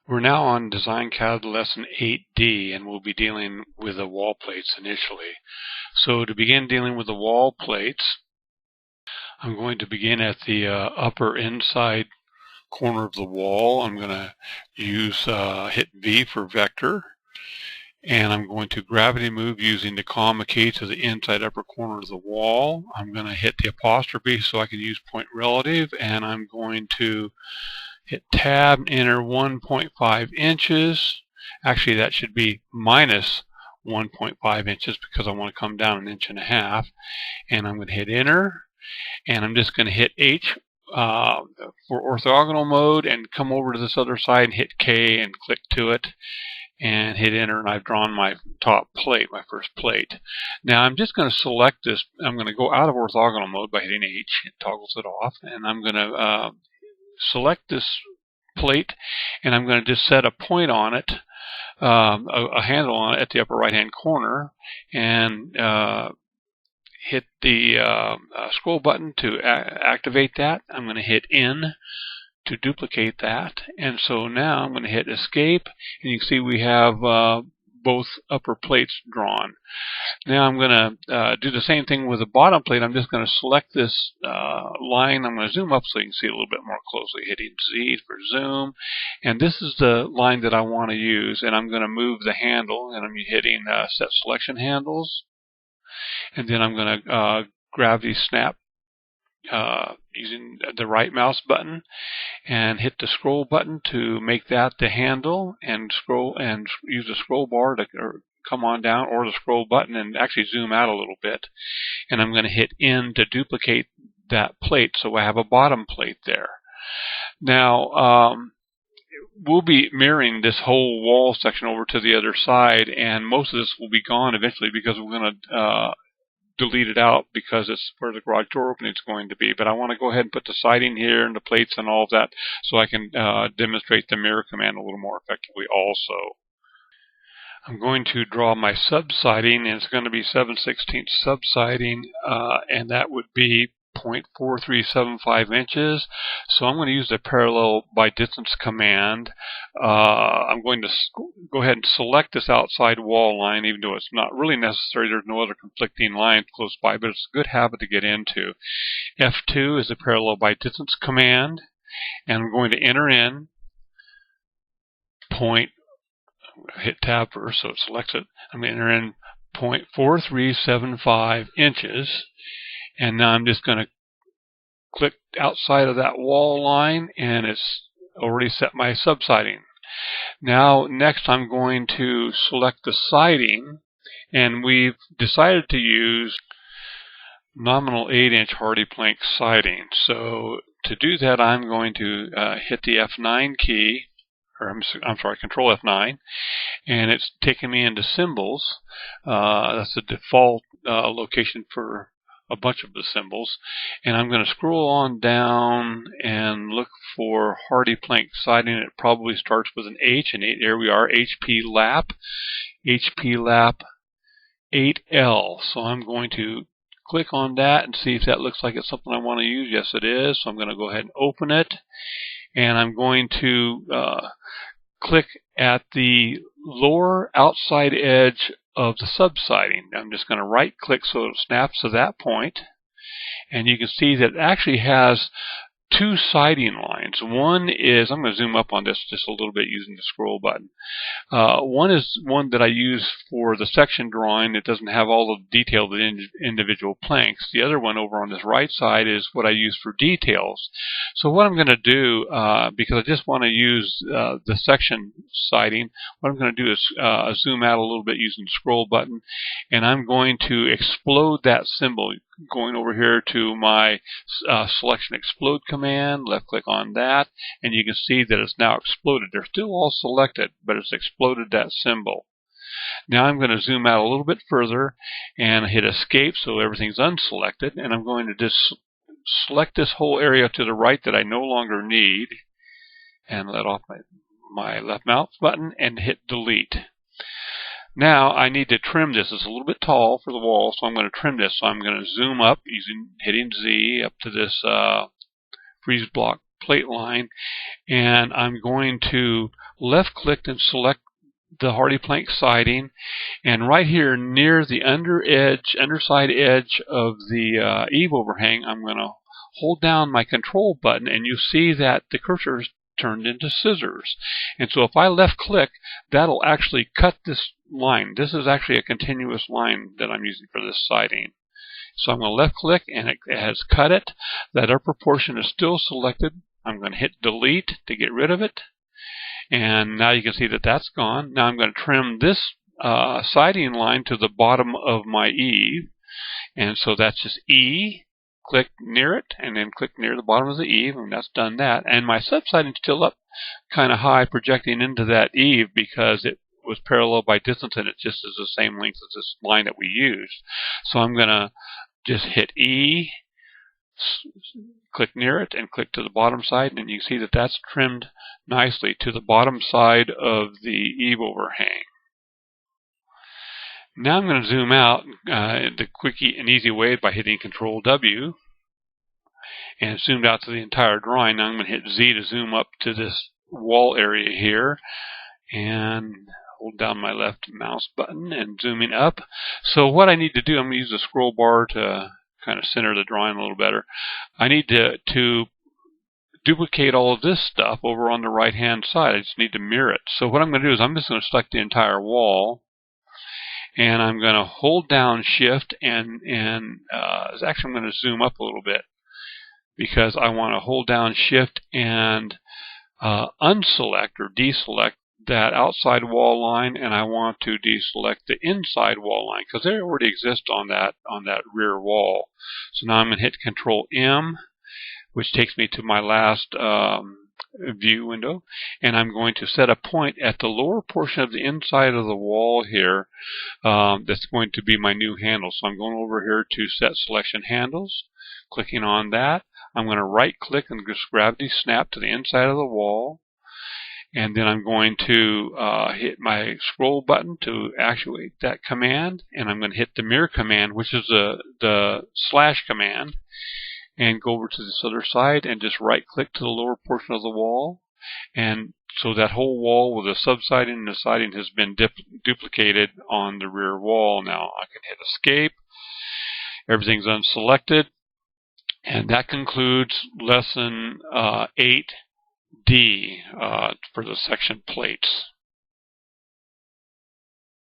We're now on Dcad Lesson 8D, and we'll be dealing with the wall plates initially. So to begin dealing with the wall plates, I'm going to begin at the upper inside corner of the wall. I'm going to use hit V for vector, and I'm going to gravity move using the comma key to the inside upper corner of the wall. I'm going to hit the apostrophe so I can use point relative, and I'm going to hit tab and enter 1.5 inches. Actually, that should be minus 1.5 inches because I want to come down 1.5 inches. And I'm going to hit enter, and I'm just going to hit H for orthogonal mode and come over to this other side and hit K and click to it and hit enter, and I've drawn my top plate, my first plate. Now I'm just going to select this. I'm going to go out of orthogonal mode by hitting H. It toggles it off, and I'm going to select this plate, and I'm going to just set a point on it, a handle on it at the upper right hand corner, and hit the scroll button to activate that. I'm going to hit N to duplicate that, and so now I'm going to hit escape, and you can see we have both upper plates drawn. Now I'm going to do the same thing with the bottom plate. I'm just going to select this line. I'm going to zoom up so you can see it a little bit more closely, hitting Z for zoom, and this is the line that I want to use, and I'm going to move the handle, and I'm hitting set selection handles, and then I'm going to gravity snap using the right mouse button and hit the scroll button to make that the handle, and scroll and use the scroll bar to come on down, or the scroll button and actually zoom out a little bit, and I'm going to hit N to duplicate that plate so I have a bottom plate there. Now we'll be mirroring this whole wall section over to the other side, and most of this will be gone eventually because we're going to delete it out because it's where the garage door opening is going to be. But I want to go ahead and put the siding here and the plates and all of that so I can demonstrate the mirror command a little more effectively also. I'm going to draw my subsiding, and it's going to be 7/16 subsiding, and that would be 0.4375 inches. So I'm going to use the parallel by distance command. I'm going to go ahead and select this outside wall line, even though it's not really necessary. There's no other conflicting lines close by, but it's a good habit to get into. F2 is the parallel by distance command, and I'm going to enter in hit tab first so it selects it. I'm going to enter in 0.4375 inches. And now I'm just going to click outside of that wall line, and it's already set my subsiding. Now next I'm going to select the siding, and we've decided to use nominal 8-inch hardy plank siding. So to do that, I'm going to hit the F9 key, or I'm sorry, Control F9, and it's taking me into symbols. That's the default location for a bunch of the symbols, and I'm going to scroll on down and look for hardy plank siding. It probably starts with an H, and there we are, HP lap 8L. So I'm going to click on that and see if that looks like it's something I want to use. Yes, it is. So I'm going to go ahead and open it, and I'm going to click at the lower outside edge of the subsiding. I'm just going to right click so it snaps to that point, and you can see that it actually has two siding lines. One is, I'm going to zoom up on this just a little bit using the scroll button. One is one that I use for the section drawing. It doesn't have all the detail of the individual planks. The other one over on this right side is what I use for details. So what I'm going to do, because I just want to use the section siding, what I'm going to do is zoom out a little bit using the scroll button, and I'm going to explode that symbol, going over here to my selection explode command, left click on that, and you can see that it's now exploded. They're still all selected, but it's exploded that symbol. Now I'm going to zoom out a little bit further and hit escape so everything's unselected, and I'm going to just select this whole area to the right that I no longer need, and let off my left mouse button and hit delete. Now I need to trim this. It's a little bit tall for the wall, so I'm going to trim this. So I'm going to zoom up hitting Z up to this freeze block plate line, and I'm going to left click and select the hardy plank siding, and right here near the underside edge of the eave overhang, I'm going to hold down my control button, and you see that the cursor is turned into scissors. And so if I left click, that'll actually cut this line. This is actually a continuous line that I'm using for this siding. So I'm going to left click, and it has cut it. That upper portion is still selected. I'm going to hit delete to get rid of it. And now you can see that that's gone. Now I'm going to trim this siding line to the bottom of my eave. And so that's just E, click near it, and then click near the bottom of the eave, and that's done that. And my subsiding is still up kind of high, projecting into that eave because it was parallel by distance, and it just is the same length as this line that we used. So I'm going to just hit E, click near it, and click to the bottom side, and you see that that's trimmed nicely to the bottom side of the eave overhang. Now I'm going to zoom out the quick and easy way by hitting Control W, and it's zoomed out to the entire drawing. Now I'm going to hit Z to zoom up to this wall area here, and hold down my left mouse button and zooming up. So what I need to do, I'm going to use the scroll bar to kind of center the drawing a little better. I need to duplicate all of this stuff over on the right hand side. I just need to mirror it. So what I'm going to do is I'm just going to select the entire wall, and I'm going to hold down Shift, and actually I'm going to zoom up a little bit because I want to hold down Shift and unselect or deselect that outside wall line, and I want to deselect the inside wall line because they already exist on that rear wall. So now I'm going to hit Control M, which takes me to my last view window, and I'm going to set a point at the lower portion of the inside of the wall here. That's going to be my new handle. So I'm going over here to Set Selection Handles, clicking on that. I'm going to right click and just gravity snap to the inside of the wall. And then I'm going to hit my scroll button to actuate that command. And I'm going to hit the mirror command, which is the slash command, and go over to this other side and just right click to the lower portion of the wall. And so that whole wall with the subsiding and the siding has been duplicated on the rear wall. Now I can hit escape. Everything's unselected. And that concludes Lesson 8D for the section plates.